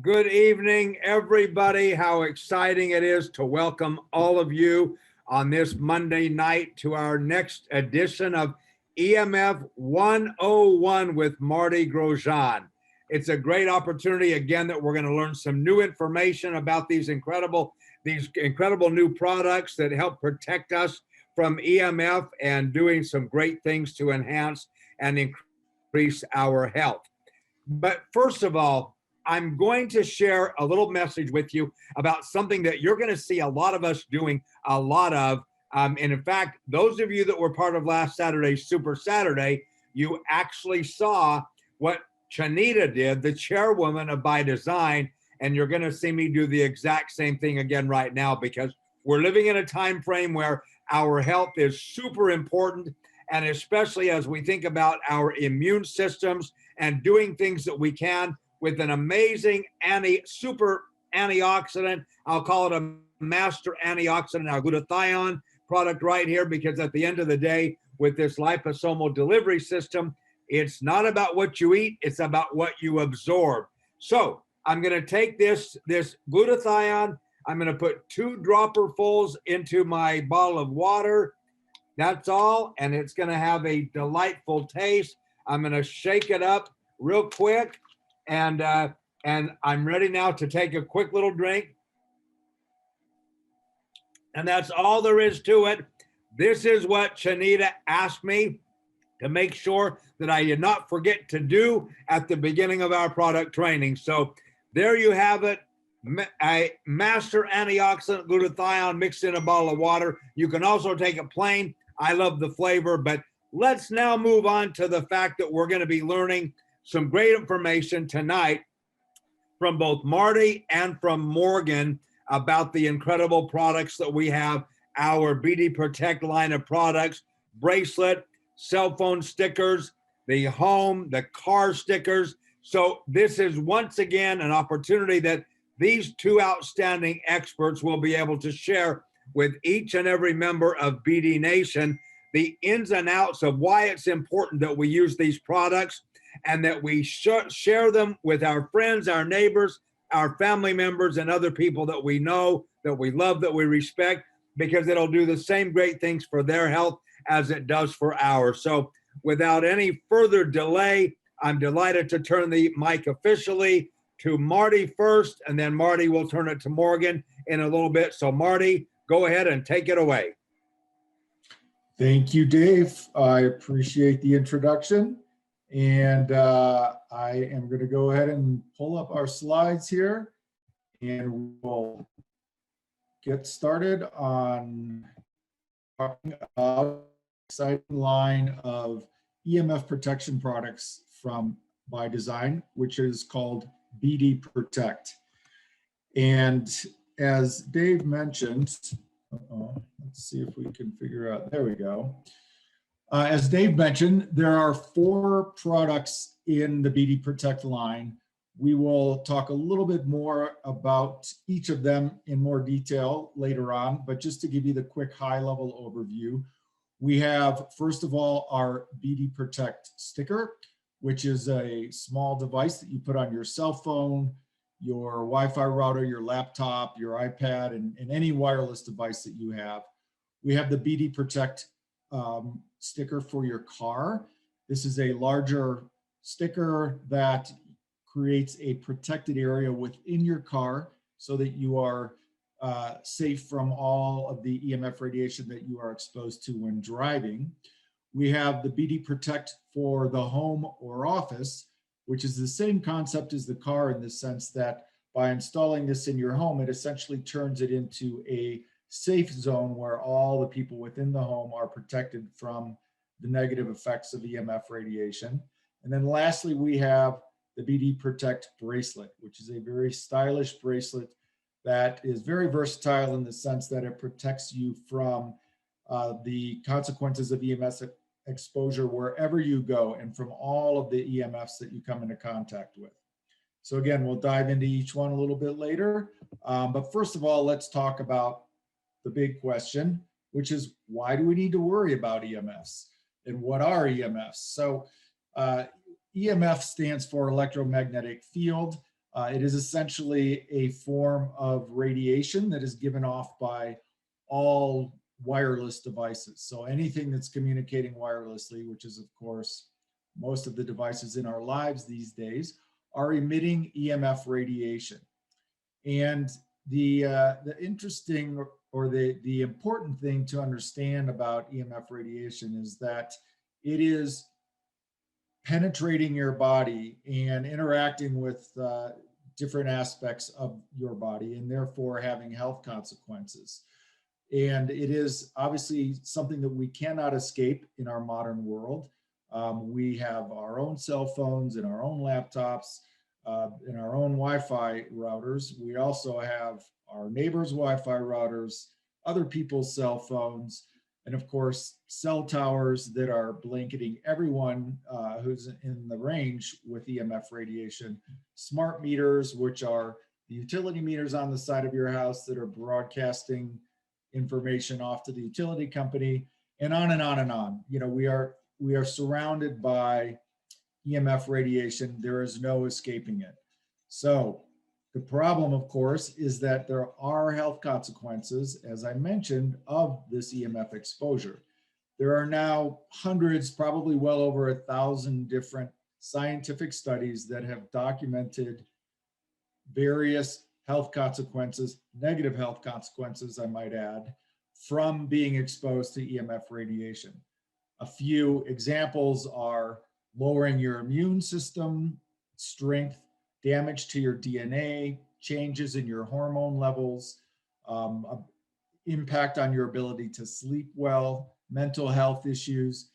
Good evening, everybody. How exciting it is to welcome all of you on this Monday night to our next edition of EMF 101 with Marty Grosjean. It's a great opportunity again that we're going to learn some new information about these incredible new products that help protect us from EMF and doing some great things to enhance and increase our health. But first of all, I'm going to share a little message with you about something that you're going to see a lot of us doing a lot of. And in fact, those of you that were part of last Saturday's Super Saturday, you actually saw what Chanita did, the chairwoman of ByDzyne, and you're going to see me do the exact same thing again right now because we're living in a time frame where our health is super important, and especially as we think about our immune systems and doing things that we can with an amazing super antioxidant. I'll call it a master antioxidant, our glutathione product right here, because at the end of the day, with this liposomal delivery system, it's not about what you eat, it's about what you absorb. So I'm going to take this glutathione, I'm going to put 2 dropperfuls into my bottle of water. That's all, and it's going to have a delightful taste. I'm going to shake it up real quick, and I'm ready now to take a quick little drink. And that's all there is to it. This is what Chanita asked me to make sure that I did not forget to do at the beginning of our product training. So there you have it. A master antioxidant glutathione mixed in a bottle of water. You can also take it plain. I love the flavor, but let's now move on to the fact that we're going to be learning some great information tonight from both Marty and from Morgan about the incredible products that we have, our BD Protect line of products, bracelet, cell phone stickers, the home, the car stickers. So this is once again an opportunity that these 2 outstanding experts will be able to share with each and every member of BD Nation the ins and outs of why it's important that we use these products and that we share them with our friends, our neighbors, our family members, and other people that we know, that we love, that we respect, because it'll do the same great things for their health as it does for ours. So without any further delay, I'm delighted to turn the mic officially to Marty first, and then Marty will turn it to Morgan in a little bit. So Marty, go ahead and take it away. Thank you, Dave. I appreciate the introduction. And I am going to go ahead and pull up our slides here, and we'll get started on talking about an exciting line of EMF protection products from ByDzyne, which is called BD Protect. And as Dave mentioned, let's see if we can figure out, there we go. As Dave mentioned, there are 4 products in the BD Protect line. We will talk a little bit more about each of them in more detail later on, but just to give you the quick high-level overview, we have, first of all, our BD Protect Sticker, which is a small device that you put on your cell phone, your Wi-Fi router, your laptop, your iPad, and any wireless device that you have. We have the BD Protect sticker for your car. This is a larger sticker that creates a protected area within your car so that you are safe from all of the EMF radiation that you are exposed to when driving. We have the BD Protect for the home or office, which is the same concept as the car in the sense that by installing this in your home, it essentially turns it into a safe zone where all the people within the home are protected from the negative effects of EMF radiation. And then lastly, we have the BD Protect bracelet, which is a very stylish bracelet that is very versatile in the sense that it protects you from the consequences of EMF exposure wherever you go and from all of the EMFs that you come into contact with. So again, we'll dive into each one a little bit later. But first of all, let's talk about the big question, which is why do we need to worry about EMFs and what are EMFs? So EMF stands for electromagnetic field. It is essentially a form of radiation that is given off by all wireless devices. So anything that's communicating wirelessly, which is of course most of the devices in our lives these days, are emitting EMF radiation. And the interesting or the important thing to understand about EMF radiation is that it is penetrating your body and interacting with different aspects of your body, and therefore having health consequences. And it is obviously something that we cannot escape in our modern world. We have our own cell phones and our own laptops and our own Wi-Fi routers. We also have our neighbors' Wi-Fi routers, other people's cell phones, and of course, cell towers that are blanketing everyone who's in the range with EMF radiation, smart meters, which are the utility meters on the side of your house that are broadcasting information off to the utility company, and on and on and on. You know, we are surrounded by EMF radiation. There is no escaping it. So the problem, of course, is that there are health consequences, as I mentioned, of this EMF exposure. There are now hundreds, probably well over 1,000 different scientific studies that have documented various health consequences, negative health consequences, I might add, from being exposed to EMF radiation. A few examples are lowering your immune system strength, damage to your DNA, changes in your hormone levels, impact on your ability to sleep well, mental health issues,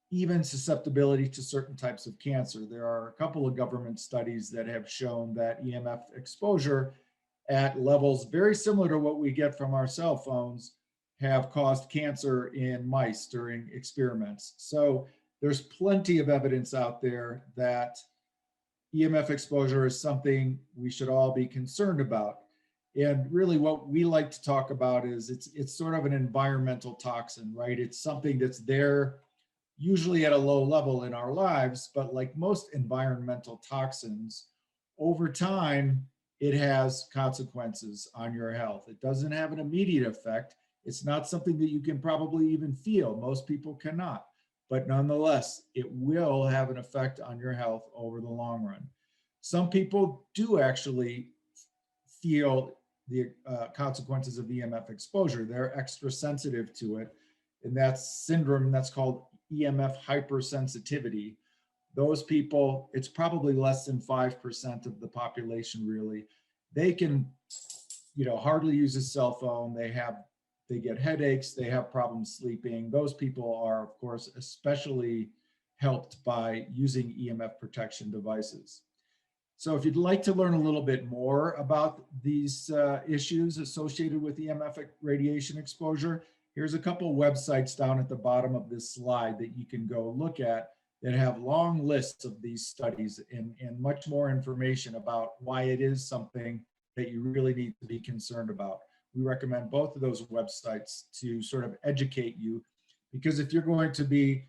even susceptibility to certain types of cancer. There are a couple of government studies that have shown that EMF exposure at levels very similar to what we get from our cell phones have caused cancer in mice during experiments. So there's plenty of evidence out there that EMF exposure is something we should all be concerned about. And really what we like to talk about is it's sort of an environmental toxin, right? It's something that's there usually at a low level in our lives, but like most environmental toxins, over time, it has consequences on your health. It doesn't have an immediate effect. It's not something that you can probably even feel. Most people cannot, but nonetheless, it will have an effect on your health over the long run. Some people do actually feel the consequences of EMF exposure. They're extra sensitive to it. And that's syndrome that's called Emf Hypersensitivity. Those people, it's probably less than 5% of the population really. They can, hardly use a cell phone. They get headaches, they have problems sleeping. Those people are, of course, especially helped by using EMF protection devices. So if you'd like to learn a little bit more about these issues associated with EMF radiation exposure, here's a couple websites down at the bottom of this slide that you can go look at that have long lists of these studies and much more information about why it is something that you really need to be concerned about. We recommend both of those websites to sort of educate you, because if you're going to be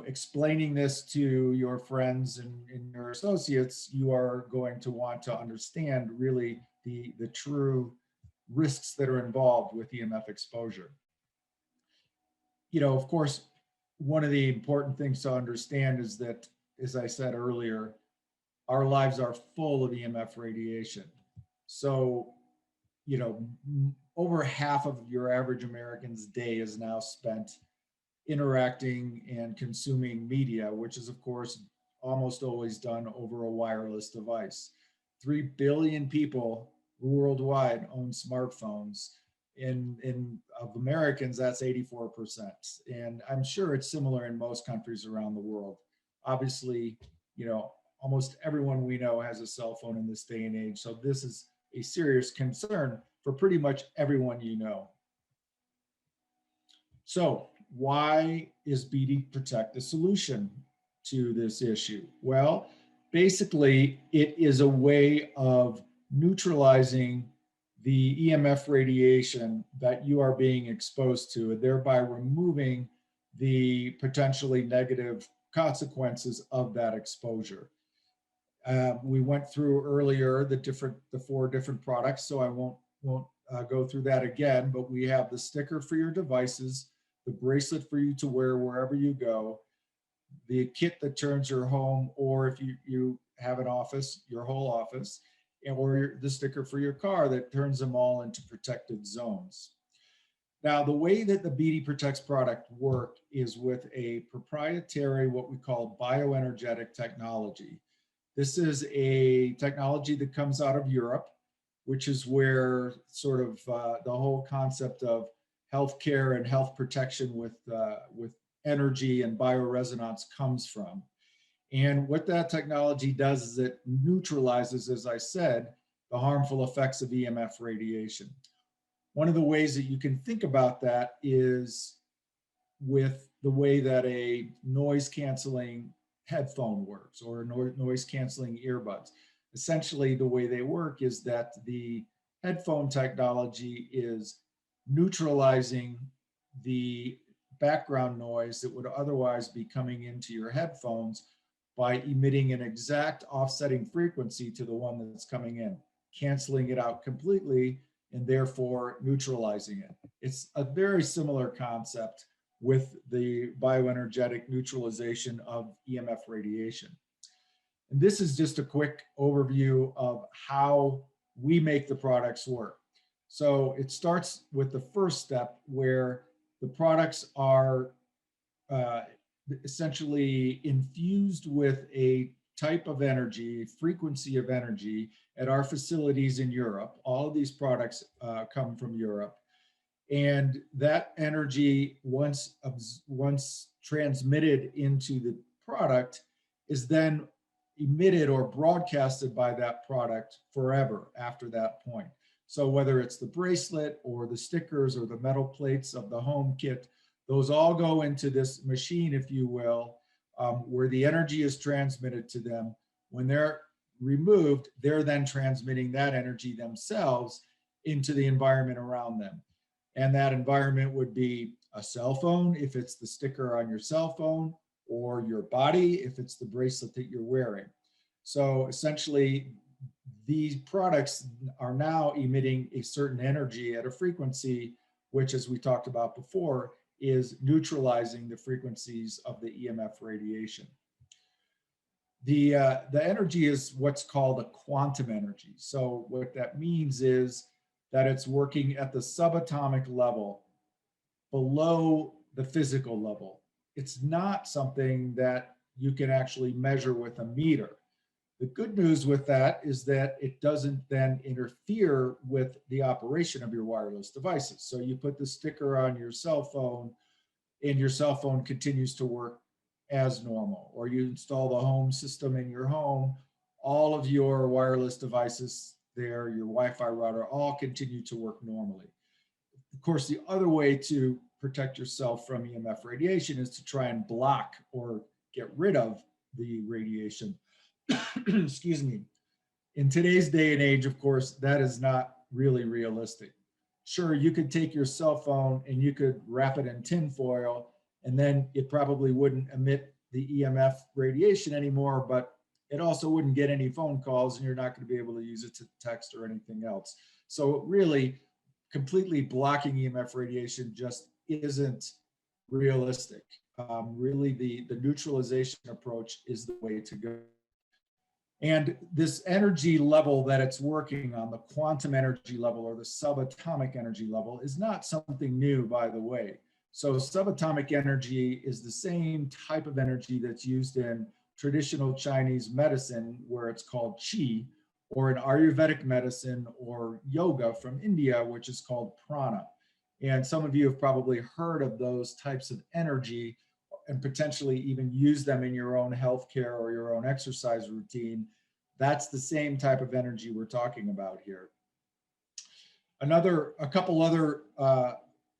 explaining this to your friends and your associates, you are going to want to understand really the true risks that are involved with EMF exposure. Of course, one of the important things to understand is that, as I said earlier, our lives are full of EMF radiation. So, over half of your average American's day is now spent interacting and consuming media, which is, of course, almost always done over a wireless device. 3 billion people worldwide own smartphones. Of Americans, that's 84%. And I'm sure it's similar in most countries around the world. Obviously, almost everyone we know has a cell phone in this day and age. So this is a serious concern for pretty much everyone you know. So why is BD Protect the solution to this issue? Well, basically, it is a way of neutralizing the EMF radiation that you are being exposed to, and thereby removing the potentially negative consequences of that exposure. We went through earlier the 4 different products, so I won't go through that again, but we have the sticker for your devices, the bracelet for you to wear wherever you go, the kit that turns your home, or if you have an office, your whole office, or the sticker for your car that turns them all into protected zones. Now, the way that the BD Protects product work is with a proprietary, what we call bioenergetic technology. This is a technology that comes out of Europe, which is where sort of the whole concept of healthcare and health protection with energy and bioresonance comes from. And what that technology does is it neutralizes, as I said, the harmful effects of EMF radiation. One of the ways that you can think about that is with the way that a noise canceling headphone works, or noise canceling earbuds. Essentially, the way they work is that the headphone technology is neutralizing the background noise that would otherwise be coming into your headphones by emitting an exact offsetting frequency to the one that's coming in, canceling it out completely and therefore neutralizing it. It's a very similar concept with the bioenergetic neutralization of EMF radiation. And this is just a quick overview of how we make the products work. So it starts with the first step where the products are essentially infused with a type of energy, frequency of energy at our facilities in Europe. All of these products come from Europe. And that energy, once transmitted into the product, is then emitted or broadcasted by that product forever after that point. So whether it's the bracelet or the stickers or the metal plates of the home kit, those all go into this machine, if you will, where the energy is transmitted to them. When they're removed, they're then transmitting that energy themselves into the environment around them. And that environment would be a cell phone, if it's the sticker on your cell phone, or your body, if it's the bracelet that you're wearing. So essentially, these products are now emitting a certain energy at a frequency, which, as we talked about before, is neutralizing the frequencies of the EMF radiation. The energy is what's called a quantum energy. So what that means is that it's working at the subatomic level below the physical level. It's not something that you can actually measure with a meter. The good news with that is that it doesn't then interfere with the operation of your wireless devices. So you put the sticker on your cell phone and your cell phone continues to work as normal, or you install the home system in your home, all of your wireless devices there, your Wi-Fi router, all continue to work normally. Of course, the other way to protect yourself from EMF radiation is to try and block or get rid of the radiation. Excuse me. In today's day and age, of course, that is not really realistic. Sure, you could take your cell phone and you could wrap it in tin foil, and then it probably wouldn't emit the EMF radiation anymore, but it also wouldn't get any phone calls, and you're not going to be able to use it to text or anything else. So really, completely blocking EMF radiation just isn't realistic. Really, the neutralization approach is the way to go. And this energy level that it's working on, the quantum energy level or the subatomic energy level, is not something new, by the way. So subatomic energy is the same type of energy that's used in traditional Chinese medicine, where it's called qi, or in Ayurvedic medicine or yoga from India, which is called prana. And some of you have probably heard of those types of energy and potentially even use them in your own healthcare or your own exercise routine. That's the same type of energy we're talking about here. A couple other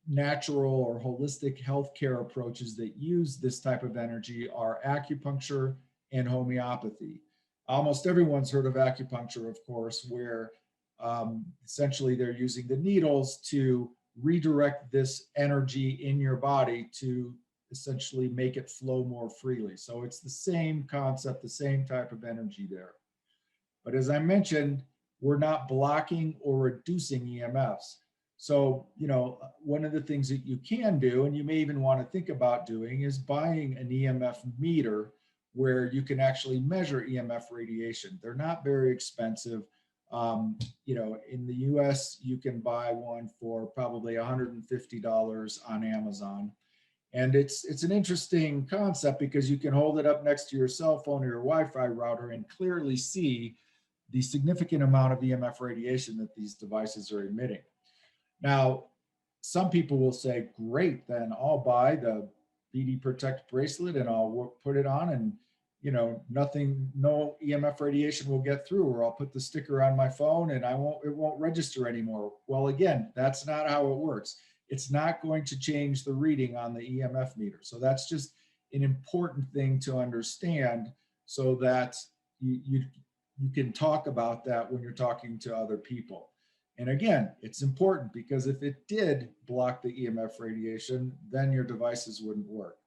natural or holistic healthcare approaches that use this type of energy are acupuncture and homeopathy. Almost everyone's heard of acupuncture, of course, where essentially they're using the needles to redirect this energy in your body to essentially make it flow more freely. So it's the same concept, the same type of energy there. But as I mentioned, we're not blocking or reducing EMFs. So, you know, one of the things that you can do, and you may even want to think about doing, is buying an EMF meter where you can actually measure EMF radiation. They're not very expensive. You know, in the US, you can buy one for probably $150 on Amazon. And it's an interesting concept because you can hold it up next to your cell phone or your Wi-Fi router and clearly see the significant amount of EMF radiation that these devices are emitting. Now, some people will say, great, then I'll buy the BD Protect bracelet and I'll put it on, and you know, no EMF radiation will get through, or I'll put the sticker on my phone and it won't register anymore. Well, again, that's not how it works. It's not going to change the reading on the EMF meter. So that's just an important thing to understand, so that you can talk about that when you're talking to other people. And again, it's important because if it did block the EMF radiation, then your devices wouldn't work.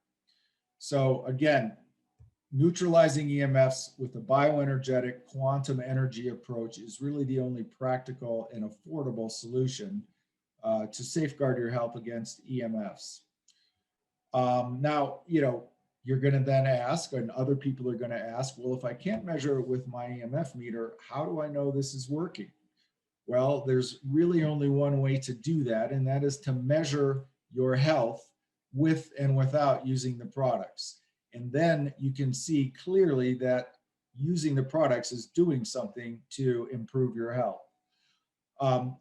So again, neutralizing EMFs with a bioenergetic quantum energy approach is really the only practical and affordable solution to safeguard your health against EMFs. Now, you know, you're going to then ask, and other people are going to ask, well, if I can't measure it with my EMF meter, how do I know this is working? Well, there's really only one way to do that, and that is to measure your health with and without using the products. And then you can see clearly that using the products is doing something to improve your health.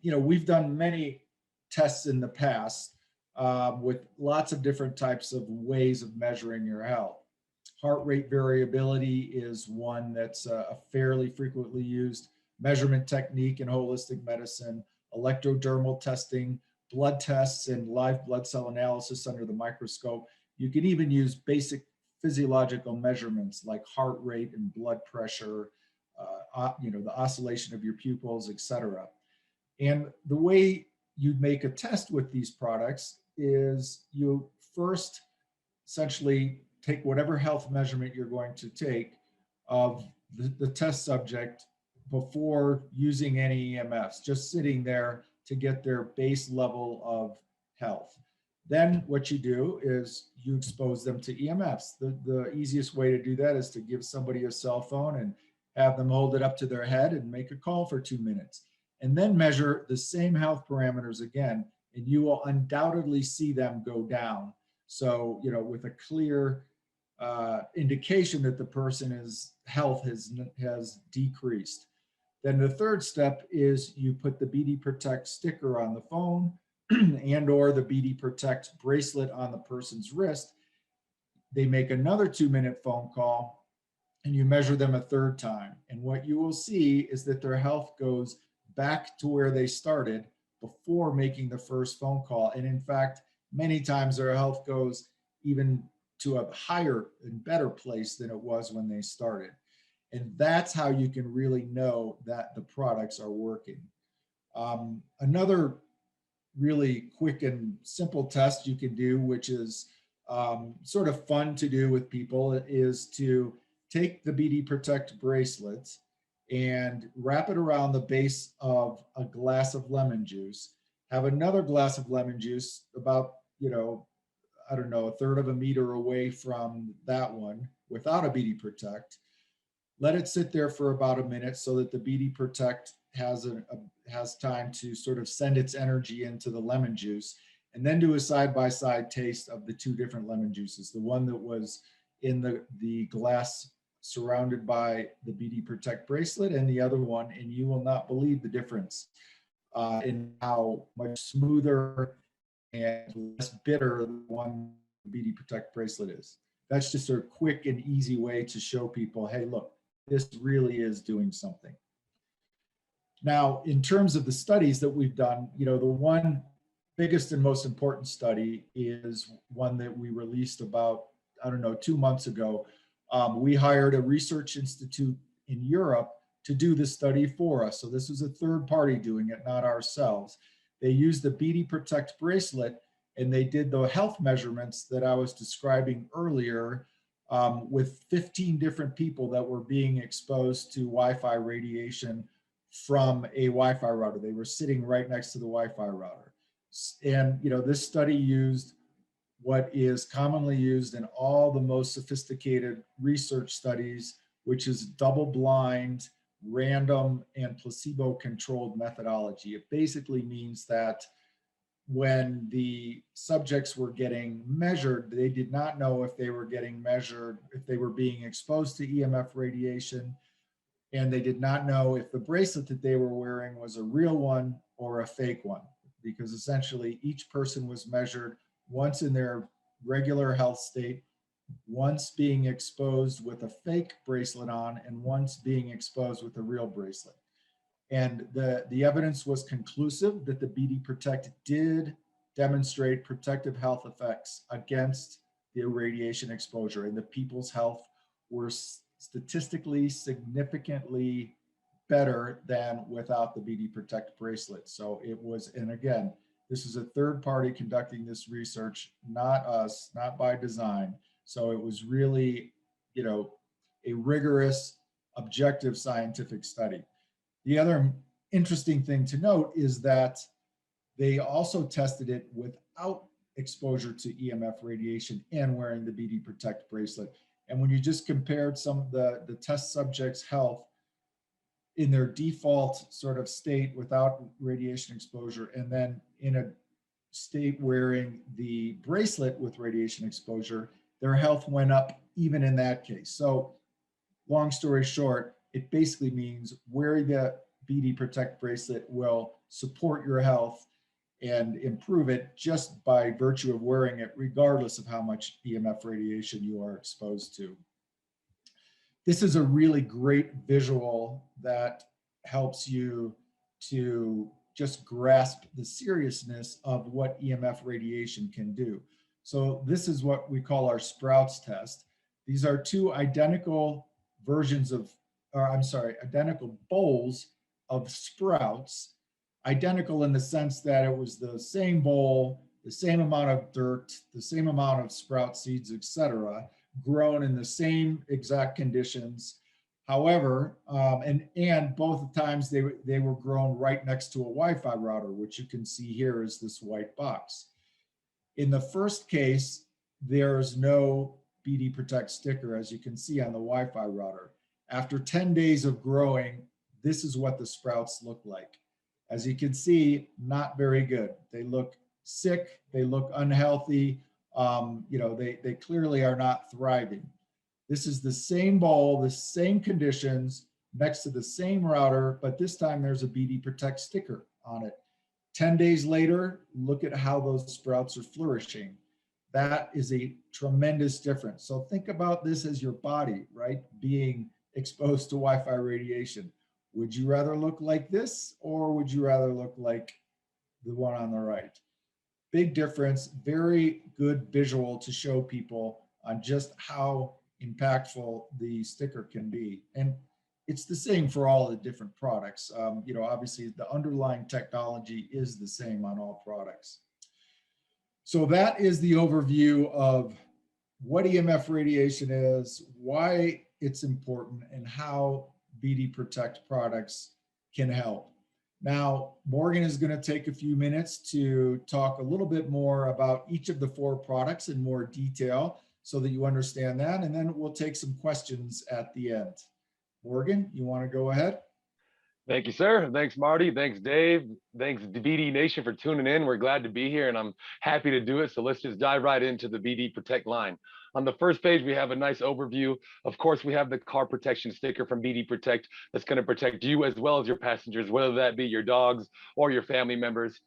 You know, we've done many tests in the past with lots of different types of ways of measuring your health. Heart rate variability is one that's a fairly frequently used measurement technique in holistic medicine. Electrodermal testing, blood tests, and live blood cell analysis under the microscope. You can even use basic physiological measurements like heart rate and blood pressure, you know, the oscillation of your pupils, etc. And the way you make a test with these products is you first essentially take whatever health measurement you're going to take of the test subject before using any EMFs, just sitting there to get their base level of health. Then what you do is you expose them to EMFs. The easiest way to do that is to give somebody a cell phone and have them hold it up to their head and make a call for 2 minutes, and then measure the same health parameters again, and you will undoubtedly see them go down. So, you know, with a clear indication that the person's health has decreased. Then the third step is you put the BD Protect sticker on the phone and or the BD Protect bracelet on the person's wrist. They make another 2-minute phone call and you measure them a third time. And what you will see is that their health goes back to where they started before making the first phone call. And in fact, many times their health goes even to a higher and better place than it was when they started. And that's how you can really know that the products are working. Another really quick and simple test you can do, which is sort of fun to do with people, is to take the BD Protect bracelets and wrap it around the base of a glass of lemon juice. Have another glass of lemon juice about, you know, I don't know, 1/3 of a meter away from that one without a BD Protect. Let it sit there for about a minute so that the BD Protect has time to sort of send its energy into the lemon juice, and then do a side-by-side taste of the 2 different lemon juices, the one that was in the glass surrounded by the BD Protect bracelet and the other one, and you will not believe the difference in how much smoother and less bitter the one BD Protect bracelet is. That's just a quick and easy way to show people, hey, look, this really is doing something. Now, in terms of the studies that we've done, you know, the one biggest and most important study is one that we released about, I don't know, 2 months ago. We hired a research institute in Europe to do the study for us. So this was a third party doing it, not ourselves. They used the BD Protect bracelet and they did the health measurements that I was describing earlier with 15 different people that were being exposed to Wi-Fi radiation from a Wi-Fi router. They were sitting right next to the Wi-Fi router. And this study used what is commonly used in all the most sophisticated research studies, which is double-blind, random, and placebo-controlled methodology. It basically means that when the subjects were getting measured, they did not know if they were getting measured, if they were being exposed to EMF radiation, and they did not know if the bracelet that they were wearing was a real one or a fake one, because essentially each person was measured once in their regular health state, once being exposed with a fake bracelet on, and once being exposed with a real bracelet. And the evidence was conclusive that the BD Protect did demonstrate protective health effects against the irradiation exposure, and the people's health were statistically significantly better than without the BD Protect bracelet. So it was, and again, this is a third party conducting this research, not us, not ByDzyne. So it was really, a rigorous, objective scientific study. The other interesting thing to note is that they also tested it without exposure to EMF radiation and wearing the BD Protect bracelet. And when you just compared some of the test subjects' health in their default sort of state without radiation exposure, and then in a state wearing the bracelet with radiation exposure, their health went up even in that case. So long story short, it basically means wearing the BD Protect bracelet will support your health and improve it just by virtue of wearing it, regardless of how much EMF radiation you are exposed to. This is a really great visual that helps you to just grasp the seriousness of what EMF radiation can do. So this is what we call our sprouts test. These are two identical versions of, identical bowls of sprouts, identical in the sense that it was the same bowl, the same amount of dirt, the same amount of sprout seeds, etc., grown in the same exact conditions. However, and both times they were grown right next to a Wi-Fi router, which you can see here is this white box. In the first case, there's no BD Protect sticker, as you can see on the Wi-Fi router. After 10 days of growing, this is what the sprouts look like. As you can see, not very good. They look sick, they look unhealthy, they clearly are not thriving. This is the same bowl, the same conditions, next to the same router, but this time there's a BD Protect sticker on it. 10 days later, look at how those sprouts are flourishing. That is a tremendous difference. So think about this as your body, right? Being exposed to Wi-Fi radiation. Would you rather look like this, or would you rather look like the one on the right? Big difference, very good visual to show people on just how impactful the sticker can be. And it's the same for all the different products. Obviously the underlying technology is the same on all products. So that is the overview of what EMF radiation is, why it's important, and how BD Protect products can help. Now, Morgan is going to take a few minutes to talk a little bit more about each of the 4 products in more detail so that you understand that, and then we'll take some questions at the end. Morgan, you want to go ahead? Thank you, sir. Thanks, Marty. Thanks, Dave. Thanks, BD Nation, for tuning in. We're glad to be here, and I'm happy to do it. So let's just dive right into the BD Protect line. On the first page, we have a nice overview. Of course, we have the car protection sticker from BD Protect that's going to protect you as well as your passengers, whether that be your dogs or your family members.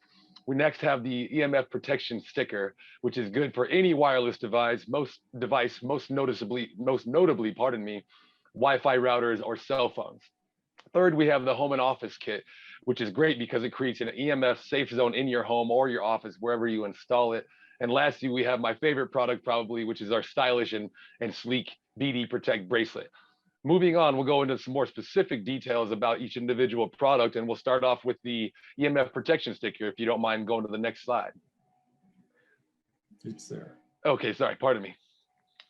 We next have the EMF Protection Sticker, which is good for any wireless device, most notably, Wi-Fi routers or cell phones. Third, we have the home and office kit, which is great because it creates an EMF safe zone in your home or your office, wherever you install it. And lastly, we have my favorite product probably, which is our stylish and sleek BD Protect bracelet. Moving on, we'll go into some more specific details about each individual product, and we'll start off with the EMF Protection Sticker, if you don't mind going to the next slide. It's there. Okay, sorry, pardon me.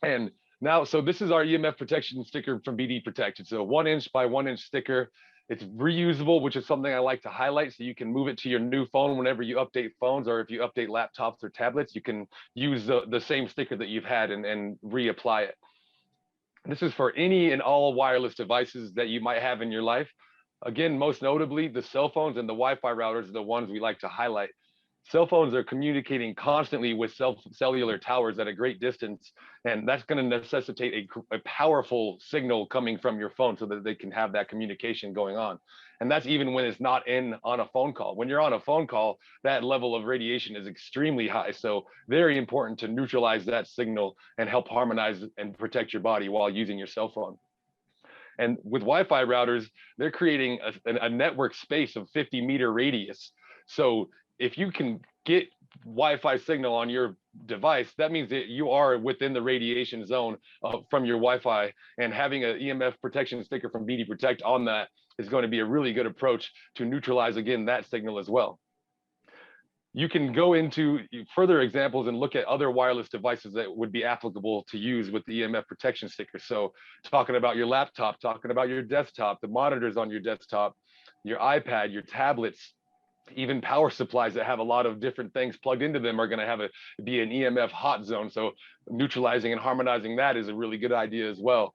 And Now, so this is our EMF protection sticker from BD Protect. It's a 1" by 1" sticker. It's reusable, which is something I like to highlight. So you can move it to your new phone whenever you update phones, or if you update laptops or tablets, you can use the same sticker that you've had and reapply it. This is for any and all wireless devices that you might have in your life. Again, most notably, the cell phones and the Wi-Fi routers are the ones we like to highlight. Cell phones are communicating constantly with cellular towers at a great distance, and that's going to necessitate a powerful signal coming from your phone so that they can have that communication going on. And that's even when it's not on a phone call. When you're on a phone call, that level of radiation is extremely high. So very important to neutralize that signal and help harmonize and protect your body while using your cell phone. And with Wi-Fi routers, they're creating a network space of 50-meter radius. So if you can get Wi-Fi signal on your device, that means that you are within the radiation zone from your Wi-Fi, and having an EMF protection sticker from BD Protect on that is going to be a really good approach to neutralize, again, that signal as well. You can go into further examples and look at other wireless devices that would be applicable to use with the EMF protection sticker. So talking about your laptop, talking about your desktop, the monitors on your desktop, your iPad, your tablets, even power supplies that have a lot of different things plugged into them are going to be an EMF hot zone. So neutralizing and harmonizing that is a really good idea as well.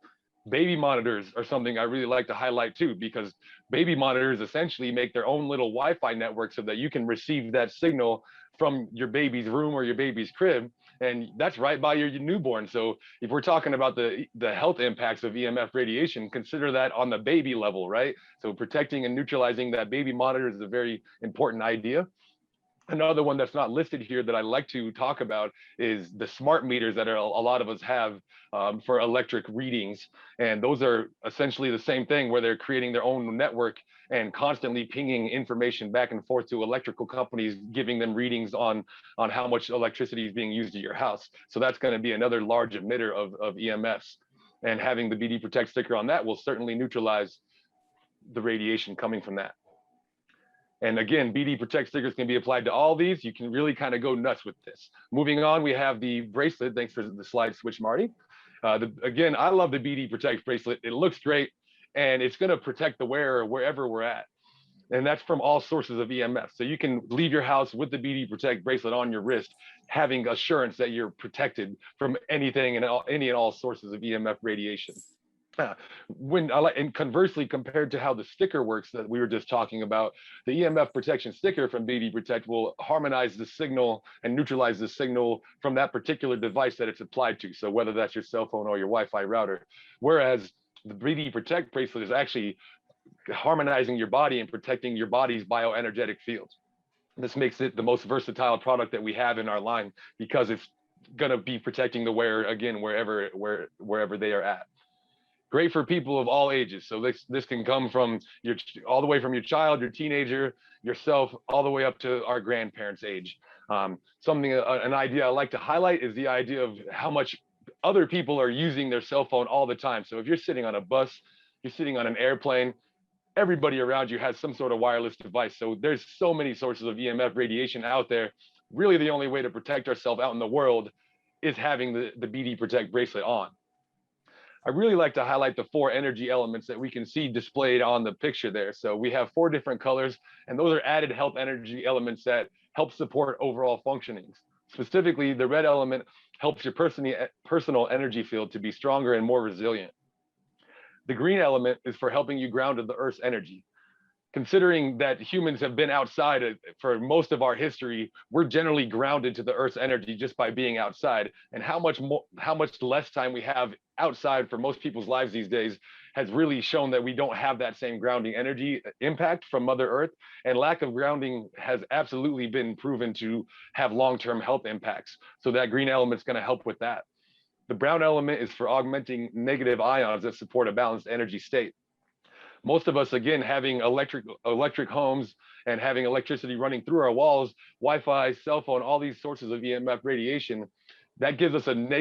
Baby monitors are something I really like to highlight too, because baby monitors essentially make their own little Wi-Fi network so that you can receive that signal from your baby's room or your baby's crib, and that's right by your newborn. So if we're talking about the health impacts of EMF radiation, consider that on the baby level, right? So protecting and neutralizing that baby monitor is a very important idea. Another one that's not listed here that I like to talk about is the smart meters that a lot of us have for electric readings. And those are essentially the same thing, where they're creating their own network and constantly pinging information back and forth to electrical companies, giving them readings on how much electricity is being used at your house. So that's going to be another large emitter of EMFs. And having the BD Protect sticker on that will certainly neutralize the radiation coming from that. And again, BD Protect stickers can be applied to all these. You can really kind of go nuts with this. Moving on, we have the bracelet. Thanks for the slide switch, Marty. Again, I love the BD Protect bracelet. It looks great, and it's going to protect the wearer wherever we're at. And that's from all sources of EMF. So you can leave your house with the BD Protect bracelet on your wrist, having assurance that you're protected from anything and any and all sources of EMF radiation. And conversely, compared to how the sticker works that we were just talking about, the EMF protection sticker from BD Protect will harmonize the signal and neutralize the signal from that particular device that it's applied to. So whether that's your cell phone or your Wi-Fi router, whereas the BD Protect bracelet is actually harmonizing your body and protecting your body's bioenergetic fields. This makes it the most versatile product that we have in our line, because it's going to be protecting the wearer, again, wherever they are at. Great for people of all ages. So this can come from all the way from your child, your teenager, yourself, all the way up to our grandparents' age. An idea I like to highlight is the idea of how much other people are using their cell phone all the time. So if you're sitting on a bus, you're sitting on an airplane, everybody around you has some sort of wireless device. So there's so many sources of EMF radiation out there. Really, the only way to protect ourselves out in the world is having the BD Protect bracelet on. I really like to highlight the 4 energy elements that we can see displayed on the picture there. So we have 4 different colors, and those are added health energy elements that help support overall functioning. Specifically, the red element helps your personal energy field to be stronger and more resilient. The green element is for helping you ground to the Earth's energy. Considering that humans have been outside for most of our history, we're generally grounded to the Earth's energy just by being outside. And how much less time we have outside for most people's lives these days has really shown that we don't have that same grounding energy impact from Mother Earth. And lack of grounding has absolutely been proven to have long-term health impacts. So that green element is going to help with that. The brown element is for augmenting negative ions that support a balanced energy state. Most of us, again, having electric homes and having electricity running through our walls, Wi-Fi, cell phone, all these sources of EMF radiation, that gives us an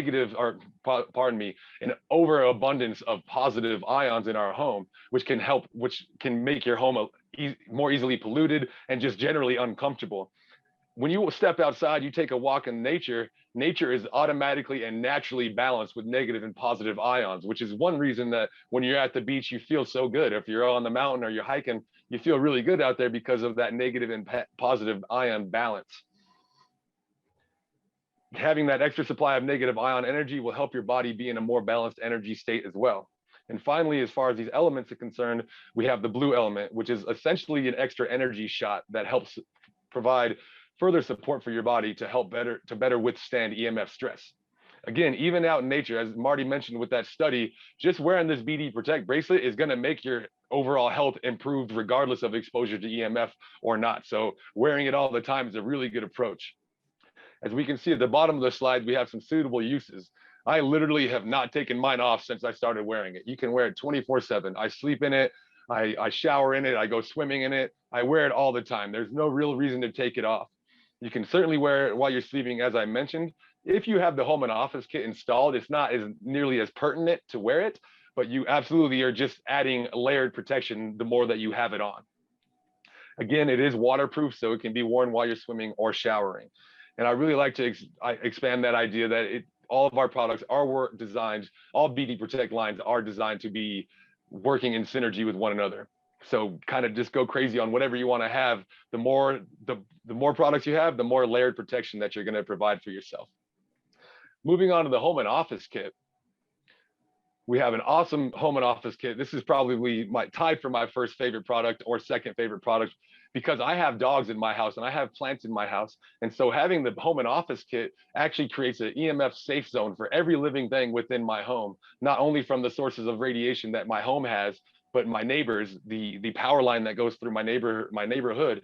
overabundance of positive ions in our home, which can make your home more easily polluted and just generally uncomfortable. when you step outside, you take a walk in nature, nature is automatically and naturally balanced with negative and positive ions, which is one reason that when you're at the beach, you feel so good. If you're on the mountain or you're hiking, you feel really good out there because of that negative and positive ion balance. Having that extra supply of negative ion energy will help your body be in a more balanced energy state as well. And finally, as far as these elements are concerned, we have the blue element, which is essentially an extra energy shot that helps provide further support for your body to help better withstand EMF stress. Again, even out in nature, as Marty mentioned with that study, just wearing this BD Protect bracelet is going to make your overall health improved regardless of exposure to EMF or not. So wearing it all the time is a really good approach. As we can see at the bottom of the slide, we have some suitable uses. I literally have not taken mine off since I started wearing it. You can wear it 24/7. I sleep in it, I shower in it, I go swimming in it. I wear it all the time. There's no real reason to take it off. You can certainly wear it while you're sleeping, as I mentioned. If you have the home and office kit installed, it's not as nearly as pertinent to wear it, but you absolutely are just adding layered protection the more that you have it on. Again, it is waterproof, so it can be worn while you're swimming or showering. And I really like to expand that idea that all of our products are designed, all BD Protect lines are designed to be working in synergy with one another. So kind of just go crazy on whatever you want to have. The more products you have, the more layered protection that you're going to provide for yourself. Moving on to the home and office kit. We have an awesome home and office kit. This is probably tied for my first favorite product or second favorite product, because I have dogs in my house and I have plants in my house. And so having the home and office kit actually creates an EMF safe zone for every living thing within my home, not only from the sources of radiation that my home has, but my neighbors, the power line that goes through my neighborhood,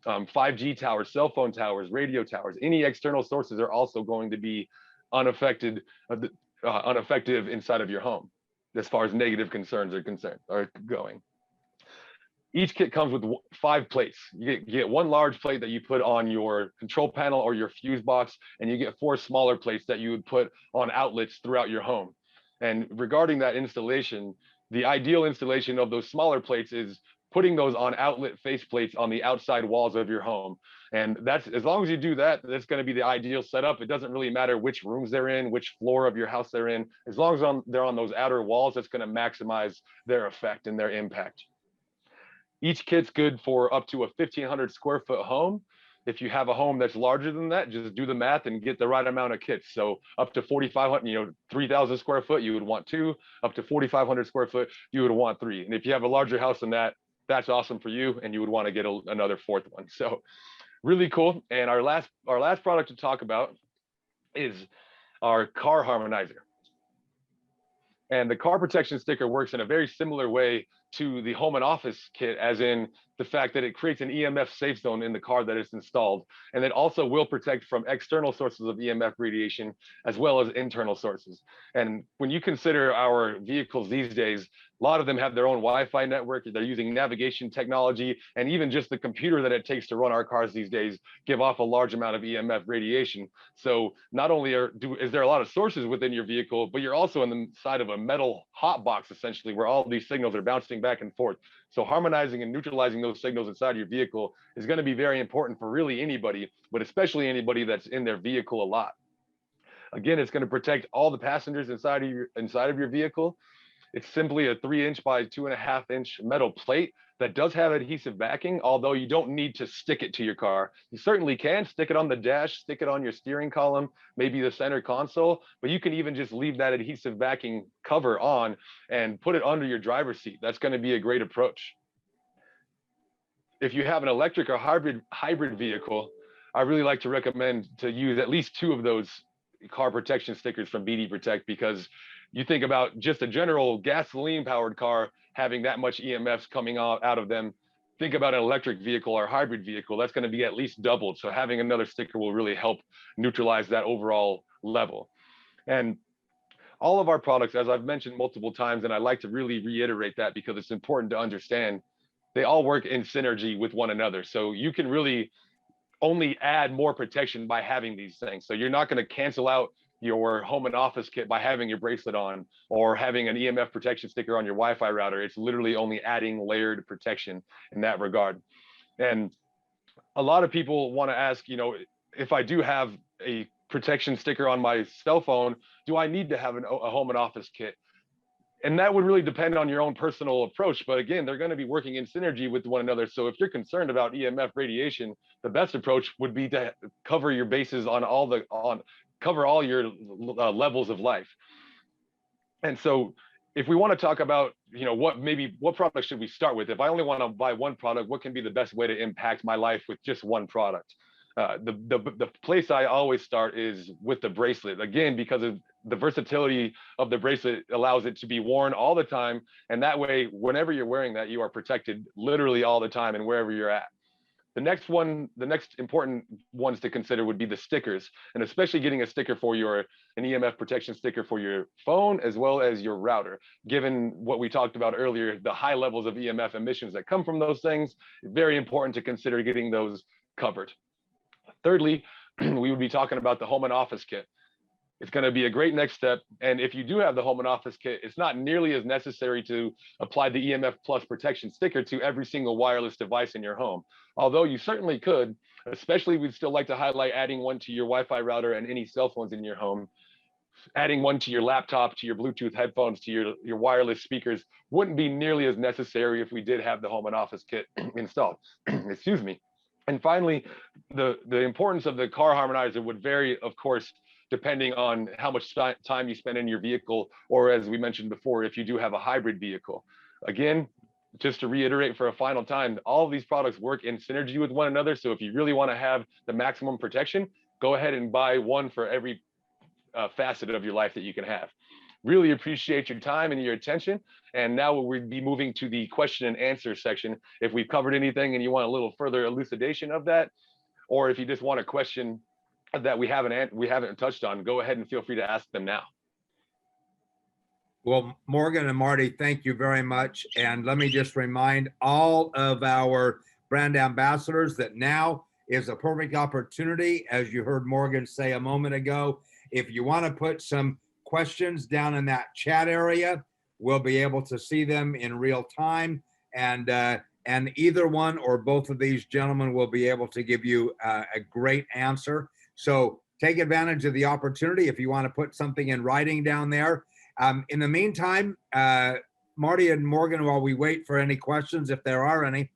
5G towers, cell phone towers, radio towers, any external sources are also going to be unaffective inside of your home, as far as negative concerns are going. Each kit comes with 5 plates. You get 1 large plate that you put on your control panel or your fuse box, and you get 4 smaller plates that you would put on outlets throughout your home. And regarding that installation, the ideal installation of those smaller plates is putting those on outlet face plates on the outside walls of your home. And that's, as long as you do that, that's going to be the ideal setup. It doesn't really matter which rooms they're in, which floor of your house they're in. As long as they're on those outer walls, that's going to maximize their effect and their impact. Each kit's good for up to a 1,500 square foot home. If you have a home that's larger than that, just do the math and get the right amount of kits. So up to 4,500, 3,000 square foot, you would want 2. Up to 4,500 square foot, you would want 3. And if you have a larger house than that, that's awesome for you, and you would want to get another 4th one. So really cool. And our last product to talk about is our Car Harmonizer. And the Car Protection Sticker works in a very similar way to the home and office kit, as in the fact that it creates an EMF safe zone in the car that is installed, and it also will protect from external sources of EMF radiation as well as internal sources. And when you consider our vehicles these days, a lot of them have their own Wi-Fi network, they're using navigation technology, and even just the computer that it takes to run our cars these days give off a large amount of EMF radiation. So not only is there a lot of sources within your vehicle, but you're also inside of a metal hot box, essentially, where all these signals are bouncing back and forth. So harmonizing and neutralizing those signals inside your vehicle is going to be very important for really anybody, but especially anybody that's in their vehicle a lot. Again, it's going to protect all the passengers inside of your vehicle. It's simply a 3-inch by 2.5-inch metal plate that does have adhesive backing, although you don't need to stick it to your car. You certainly can stick it on the dash, stick it on your steering column, maybe the center console, but you can even just leave that adhesive backing cover on and put it under your driver's seat. That's going to be a great approach. If you have an electric or hybrid vehicle, I really like to recommend to use at least 2 of those car protection stickers from BD Protect, because you think about just a general gasoline powered car having that much EMFs coming out of them. Think about an electric vehicle or hybrid vehicle, that's going to be at least doubled. So having another sticker will really help neutralize that overall level. And all of our products, as I've mentioned multiple times, and I like to really reiterate that because it's important to understand, they all work in synergy with one another. So you can really only add more protection by having these things. So you're not going to cancel out your home and office kit by having your bracelet on or having an EMF protection sticker on your Wi-Fi router. It's literally only adding layered protection in that regard. And a lot of people want to ask, if I do have a protection sticker on my cell phone, do I need to have a home and office kit? And that would really depend on your own personal approach. But again, they're going to be working in synergy with one another. So if you're concerned about EMF radiation, the best approach would be to cover your bases cover all your levels of life. And so if we want to talk about, what product should we start with? If I only want to buy one product, what can be the best way to impact my life with just one product? The place I always start is with the bracelet, again, because of the versatility of the bracelet allows it to be worn all the time. And that way, whenever you're wearing that, you are protected literally all the time and wherever you're at. The next important ones to consider would be the stickers, and especially getting a sticker for an EMF protection sticker for your phone as well as your router. Given what we talked about earlier, the high levels of EMF emissions that come from those things, very important to consider getting those covered. Thirdly, we would be talking about the home and office kit. It's going to be a great next step. And if you do have the home and office kit, it's not nearly as necessary to apply the EMF Plus protection sticker to every single wireless device in your home. Although you certainly could, especially we'd still like to highlight adding one to your Wi-Fi router and any cell phones in your home. Adding one to your laptop, to your Bluetooth headphones, to your wireless speakers wouldn't be nearly as necessary if we did have the home and office kit installed. Excuse me. And finally, the importance of the car harmonizer would vary, of course, depending on how much time you spend in your vehicle, or as we mentioned before, if you do have a hybrid vehicle. Again, just to reiterate for a final time, all of these products work in synergy with one another. So if you really want to have the maximum protection, go ahead and buy one for every facet of your life that you can have. Really appreciate your time and your attention. And now we'll be moving to the question and answer section. If we've covered anything and you want a little further elucidation of that, or if you just want a question that we haven't touched on, go ahead and feel free to ask them now. Well, Morgan and Marty, thank you very much. And let me just remind all of our brand ambassadors that now is a perfect opportunity, as you heard Morgan say a moment ago. If you want to put some questions down in that chat area, we'll be able to see them in real time. And either one or both of these gentlemen will be able to give you a great answer. So take advantage of the opportunity if you want to put something in writing down there. In the meantime, Marty and Morgan, while we wait for any questions, if there are any,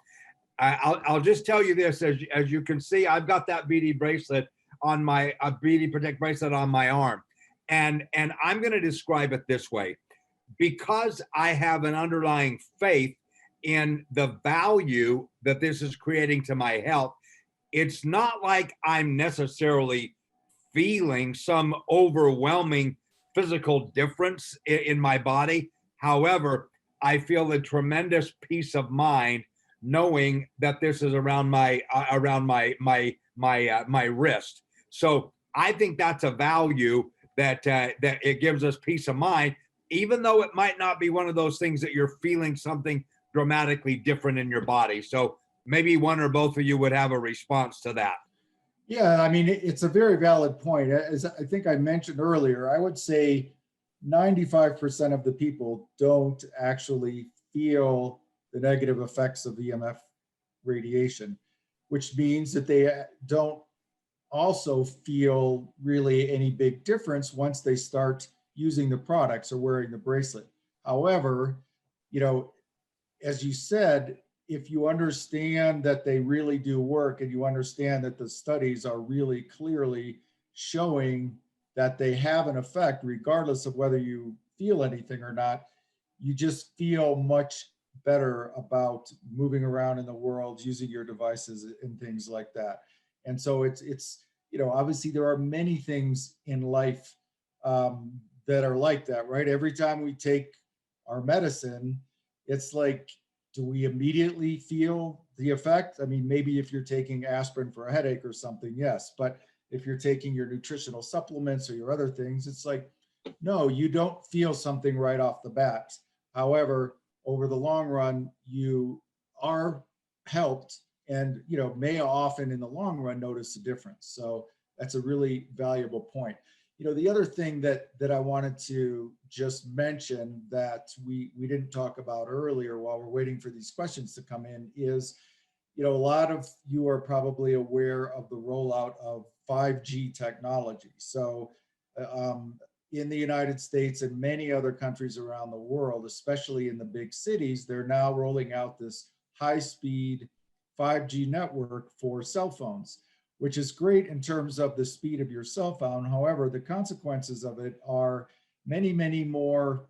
I'll just tell you this. As you can see, I've got that BD bracelet on my BD Protect bracelet on my arm. And I'm going to describe it this way. Because I have an underlying faith in the value that this is creating to my health, it's not like I'm necessarily feeling some overwhelming physical difference in my body. However, I feel a tremendous peace of mind knowing that this is around my wrist. So I think that's a value that it gives us peace of mind, even though it might not be one of those things that you're feeling something dramatically different in your body. So maybe one or both of you would have a response to that. Yeah, I mean, it's a very valid point. As I think I mentioned earlier, I would say 95% of the people don't actually feel the negative effects of EMF radiation, which means that they don't also feel really any big difference once they start using the products or wearing the bracelet. However, as you said, if you understand that they really do work and you understand that the studies are really clearly showing that they have an effect, regardless of whether you feel anything or not, you just feel much better about moving around in the world, using your devices and things like that. And so it's obviously there are many things in life that are like that, right? Every time we take our medicine, it's like, do we immediately feel the effect? I mean, maybe if you're taking aspirin for a headache or something, yes. But if you're taking your nutritional supplements or your other things, it's like, no, you don't feel something right off the bat. However, over the long run, you are helped and, may often in the long run notice a difference. So that's a really valuable point. The other thing that I wanted to just mention that we didn't talk about earlier while we're waiting for these questions to come in is, a lot of you are probably aware of the rollout of 5G technology. So in the United States and many other countries around the world, especially in the big cities, they're now rolling out this high-speed 5G network for cell phones, which is great in terms of the speed of your cell phone. However, the consequences of it are many, many more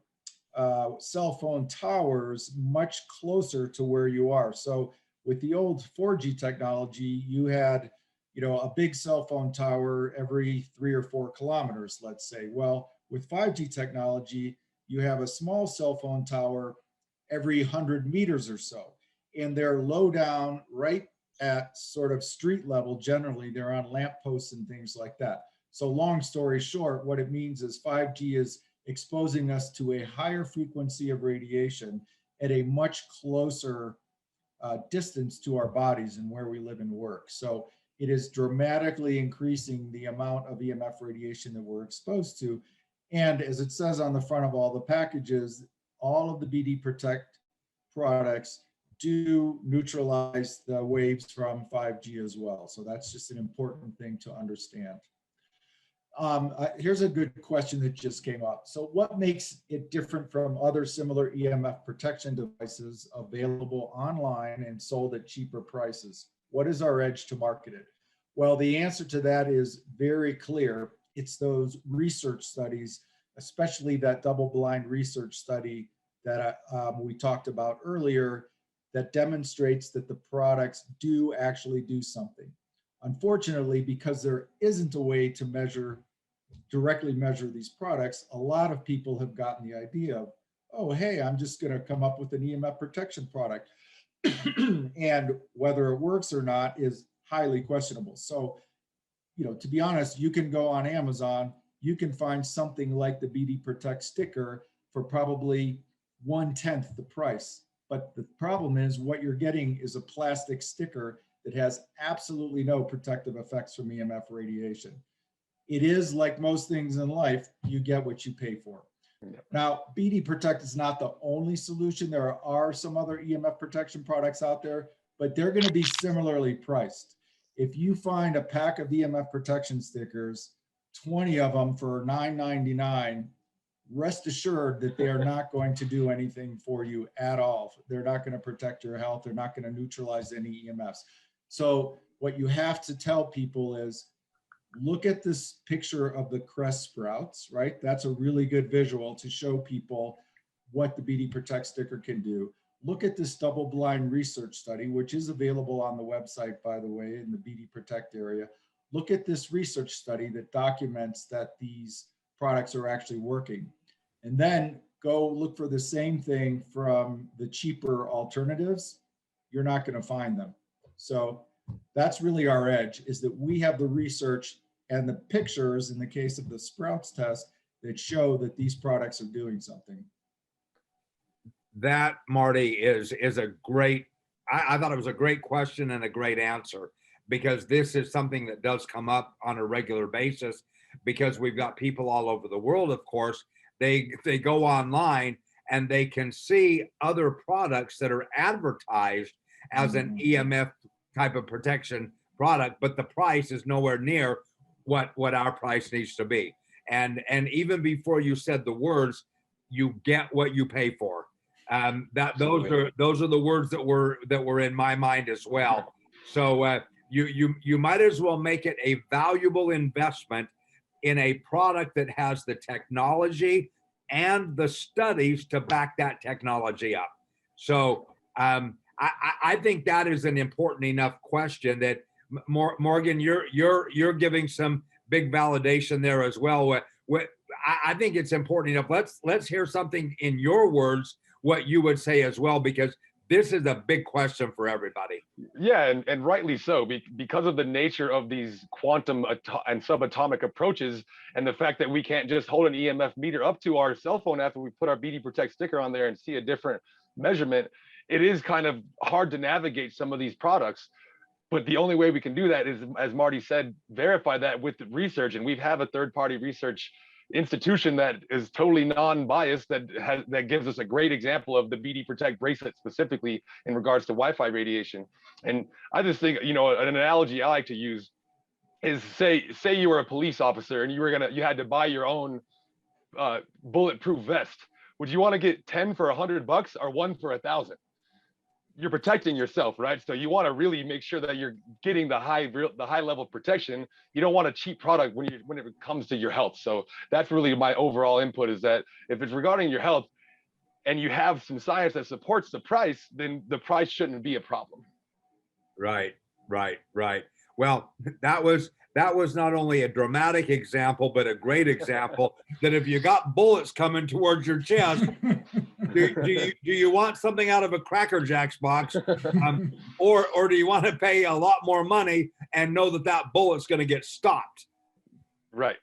cell phone towers much closer to where you are. So with the old 4G technology, you had, a big cell phone tower every 3 or 4 kilometers, let's say. Well, with 5G technology, you have a small cell phone tower every 100 meters or so. And they're low down right at sort of street level. Generally, they're on lamp posts and things like that. So long story short, what it means is 5G is exposing us to a higher frequency of radiation at a much closer distance to our bodies and where we live and work. So it is dramatically increasing the amount of EMF radiation that we're exposed to. And as it says on the front of all the packages, all of the BD Protect products do neutralize the waves from 5G as well. So that's just an important thing to understand. Here's a good question that just came up. So what makes it different from other similar EMF protection devices available online and sold at cheaper prices? What is our edge to market it? Well, the answer to that is very clear. It's those research studies, especially that double-blind research study that we talked about earlier, that demonstrates that the products do actually do something. Unfortunately, because there isn't a way to directly measure these products, a lot of people have gotten the idea of, oh, hey, I'm just going to come up with an EMF protection product. And whether it works or not is highly questionable. So, to be honest, you can go on Amazon, you can find something like the BD Protect sticker for probably 1/10 the price. But the problem is what you're getting is a plastic sticker that has absolutely no protective effects from EMF radiation. It is like most things in life, you get what you pay for. Now, BD Protect is not the only solution. There are some other EMF protection products out there, but they're going to be similarly priced. If you find a pack of EMF protection stickers, 20 of them for $9.99, rest assured that they are not going to do anything for you at all. They're not going to protect your health. They're not going to neutralize any EMFs. So what you have to tell people is, look at this picture of the crest sprouts, right? That's a really good visual to show people what the BD Protect sticker can do. Look at this double-blind research study, which is available on the website, by the way, in the BD Protect area. Look at this research study that documents that these products are actually working. And then go look for the same thing from the cheaper alternatives. You're not going to find them. So that's really our edge, is that we have the research and the pictures, in the case of the sprouts test, that show that these products are doing something. That, Marty, is a great, I thought it was a great question and a great answer, because this is something that does come up on a regular basis, because we've got people all over the world, of course. They go online and they can see other products that are advertised as an EMF type of protection product, but the price is nowhere near what our price needs to be. And even before you said the words, you get what you pay for. Those are the words that were in my mind as well. So you might as well make it a valuable investment in a product that has the technology and the studies to back that technology up. So I think that is an important enough question that Morgan, you're giving some big validation there as well. I think it's important enough. Let's hear something in your words, what you would say as well, because this is a big question for everybody. Yeah, and rightly so, because of the nature of these quantum and subatomic approaches, and the fact that we can't just hold an EMF meter up to our cell phone after we put our BD Protect sticker on there and see a different measurement. It is kind of hard to navigate some of these products. But the only way we can do that is, as Marty said, verify that with the research. And we have a third-party research institution that is totally non-biased that gives us a great example of the BD Protect bracelet specifically in regards to Wi-Fi radiation. And I just think, you know, an analogy I like to use is say you were a police officer and you had to buy your own bulletproof vest. Would you want to get 10 for $100 or 1 for 1,000? You're protecting yourself, right? So you want to really make sure that you're getting the high level of protection. You don't want a cheap product when it comes to your health. So that's really my overall input, is that if it's regarding your health and you have some science that supports the price, then the price shouldn't be a problem. Right. Well, that was not only a dramatic example, but a great example that if you got bullets coming towards your chest, do you want something out of a Cracker Jacks box, or do you want to pay a lot more money and know that bullet's going to get stopped? Right.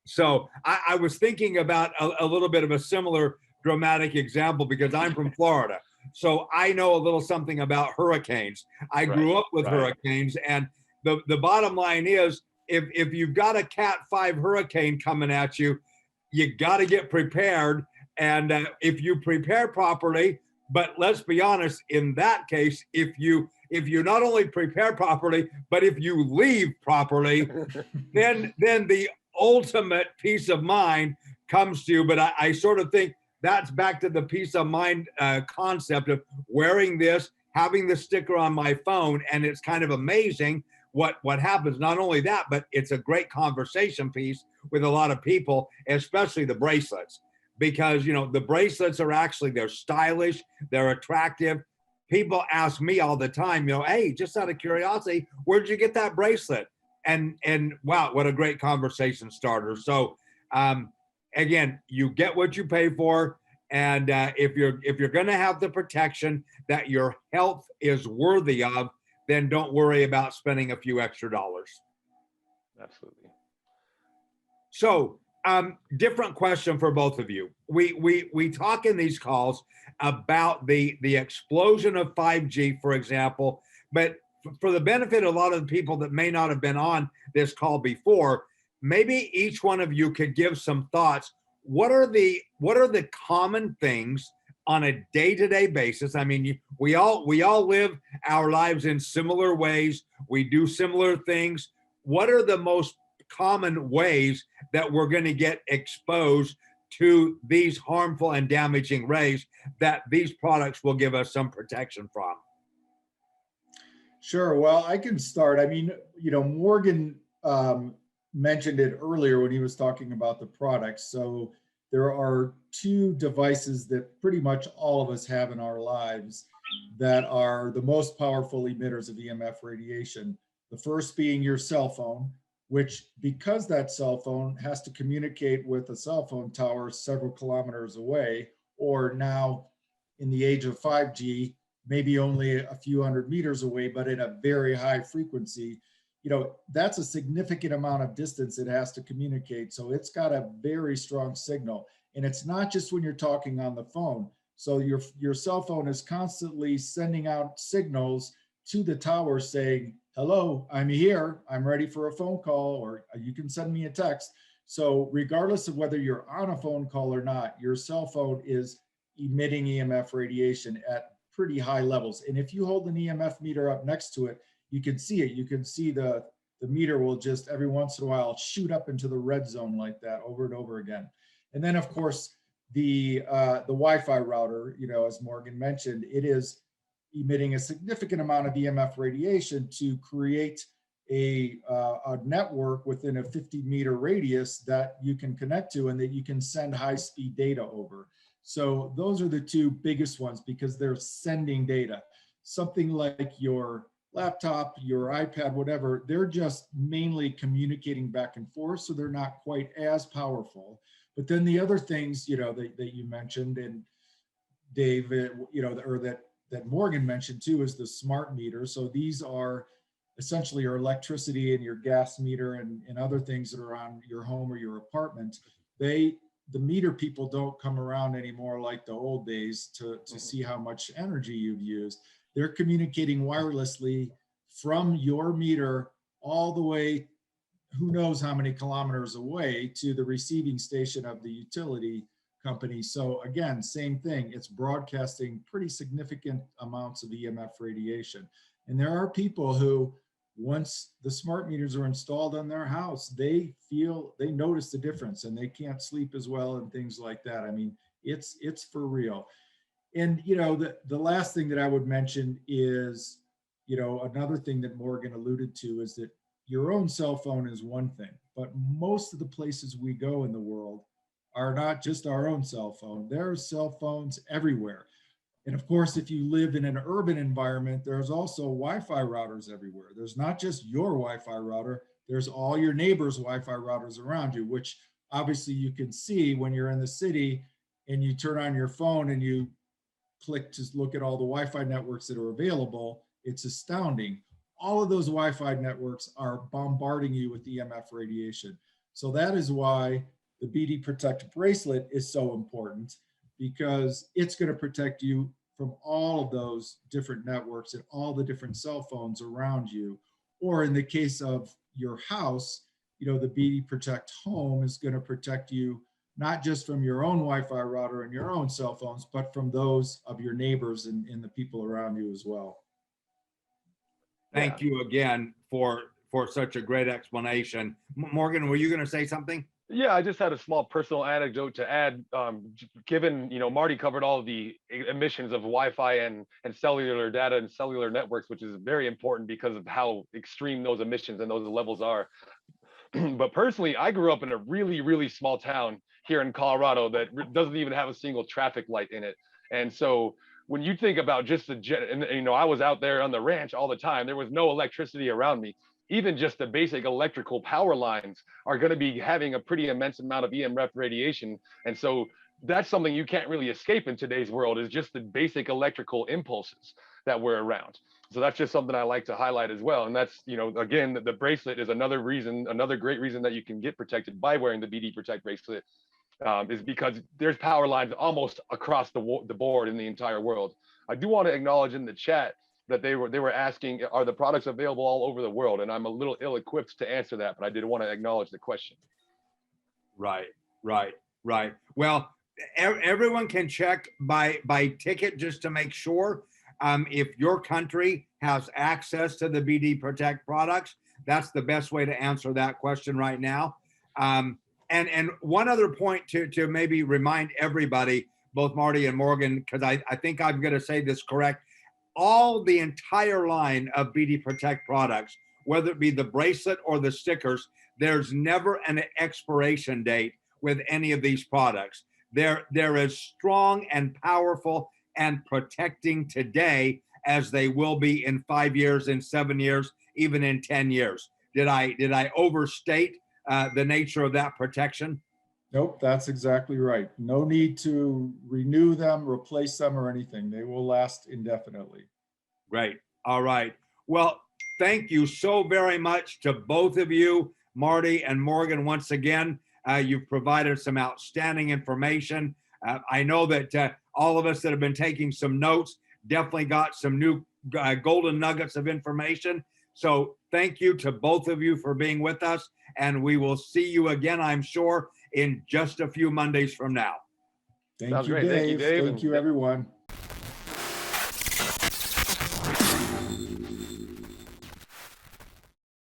So I was thinking about a little bit of a similar dramatic example because I'm from Florida. So I know a little something about hurricanes. I grew up with hurricanes, and the bottom line is if you've got a Cat 5 hurricane coming at you, you got to get prepared. And if you prepare properly, but let's be honest, in that case, if you not only prepare properly, but if you leave properly, then the ultimate peace of mind comes to you. But I sort of think that's back to the peace of mind concept of wearing this, having the sticker on my phone, and it's kind of amazing what happens. Not only that, but it's a great conversation piece with a lot of people, especially the bracelets, because you know the bracelets are they're stylish, they're attractive. People ask me all the time, you know, hey, just out of curiosity, where'd you get that bracelet? And wow, what a great conversation starter. So again, you get what you pay for, and if you're going to have the protection that your health is worthy of, then don't worry about spending a few extra dollars. Absolutely. So different question for both of you. We talk in these calls about the explosion of 5G, for example, but for the benefit of a lot of the people that may not have been on this call before, maybe each one of you could give some thoughts. What are the common things on a day-to-day basis? I mean, we all live our lives in similar ways. We do similar things. What are the most common ways that we're going to get exposed to these harmful and damaging rays that these products will give us some protection from? Sure. Well, I can start. I mean, you know, Morgan mentioned it earlier when he was talking about the products. So there are two devices that pretty much all of us have in our lives that are the most powerful emitters of EMF radiation. The first being your cell phone, which, because that cell phone has to communicate with a cell phone tower several kilometers away, or now in the age of 5G, maybe only a few hundred meters away, but at a very high frequency, you know, that's a significant amount of distance it has to communicate. So it's got a very strong signal. And it's not just when you're talking on the phone. So your cell phone is constantly sending out signals to the tower saying, hello, I'm here, I'm ready for a phone call, or you can send me a text. So regardless of whether you're on a phone call or not, your cell phone is emitting EMF radiation at pretty high levels. And if you hold an EMF meter up next to it, you can see it. You can see the meter will just every once in a while shoot up into the red zone like that over and over again. And then of course, the Wi-Fi router, you know, as Morgan mentioned, it is emitting a significant amount of EMF radiation to create a network within a 50-meter radius that you can connect to and that you can send high-speed data over. So those are the two biggest ones because they're sending data. Something like your laptop, your iPad, whatever, they're just mainly communicating back and forth, so they're not quite as powerful. But then the other things, you know, that you mentioned, and Dave, you know, or that Morgan mentioned too, is the smart meter. So these are essentially your electricity and your gas meter and other things that are on your home or your apartment. The meter people don't come around anymore like the old days to see how much energy you've used. They're communicating wirelessly from your meter all the way who knows how many kilometers away to the receiving station of the utility company. So again, same thing, it's broadcasting pretty significant amounts of EMF radiation. And there are people who, once the smart meters are installed on their house, they notice the difference and they can't sleep as well and things like that. I mean, it's for real. And, you know, the last thing that I would mention is, you know, another thing that Morgan alluded to is that your own cell phone is one thing, but most of the places we go in the world are not just our own cell phone. There are cell phones everywhere. And of course, if you live in an urban environment, there's also Wi-Fi routers everywhere. There's not just your Wi-Fi router, there's all your neighbors' Wi-Fi routers around you, which obviously you can see when you're in the city and you turn on your phone and you click to look at all the Wi-Fi networks that are available. It's astounding. All of those Wi-Fi networks are bombarding you with EMF radiation. So that is why the BD Protect bracelet is so important, because it's going to protect you from all of those different networks and all the different cell phones around you. Or in the case of your house, you know, the BD Protect Home is going to protect you not just from your own Wi-Fi router and your own cell phones, but from those of your neighbors and the people around you as well. Thank you again for such a great explanation. Morgan, were you going to say something? Yeah, I just had a small personal anecdote to add. Given, you know, Marty covered all of the emissions of Wi-Fi and cellular data and cellular networks, which is very important because of how extreme those emissions and those levels are. But personally, I grew up in a really, really small town here in Colorado that doesn't even have a single traffic light in it. And so when you think about just the and you know, I was out there on the ranch all the time. There was no electricity around me. Even just the basic electrical power lines are going to be having a pretty immense amount of EMF radiation. And so that's something you can't really escape in today's world, is just the basic electrical impulses that we're around. So that's just something I like to highlight as well. And that's, you know, again, the bracelet is another reason, another great reason that you can get protected by wearing the BD Protect bracelet, is because there's power lines almost across the board in the entire world. I do want to acknowledge in the chat that they were asking, are the products available all over the world? And I'm a little ill-equipped to answer that, but I did want to acknowledge the question. Right. Well, everyone can check by ticket just to make sure. If your country has access to the BD Protect products, that's the best way to answer that question right now. And one other point to maybe remind everybody, both Marty and Morgan, because I think I'm going to say this correct. The entire line of BD Protect products, whether it be the bracelet or the stickers, there's never an expiration date with any of these products. They're as strong and powerful and protecting today as they will be in 5 years, in 7 years, even in 10 years. Did I overstate the nature of that protection? Nope, that's exactly right. No need to renew them, replace them, or anything. They will last indefinitely. Great. All right. Well, thank you so very much to both of you, Marty and Morgan. Once again, you've provided some outstanding information. I know that all of us that have been taking some notes definitely got some new golden nuggets of information. So thank you to both of you for being with us. And we will see you again, I'm sure, in just a few Mondays from now. Thank you, Dave. Thank you, everyone.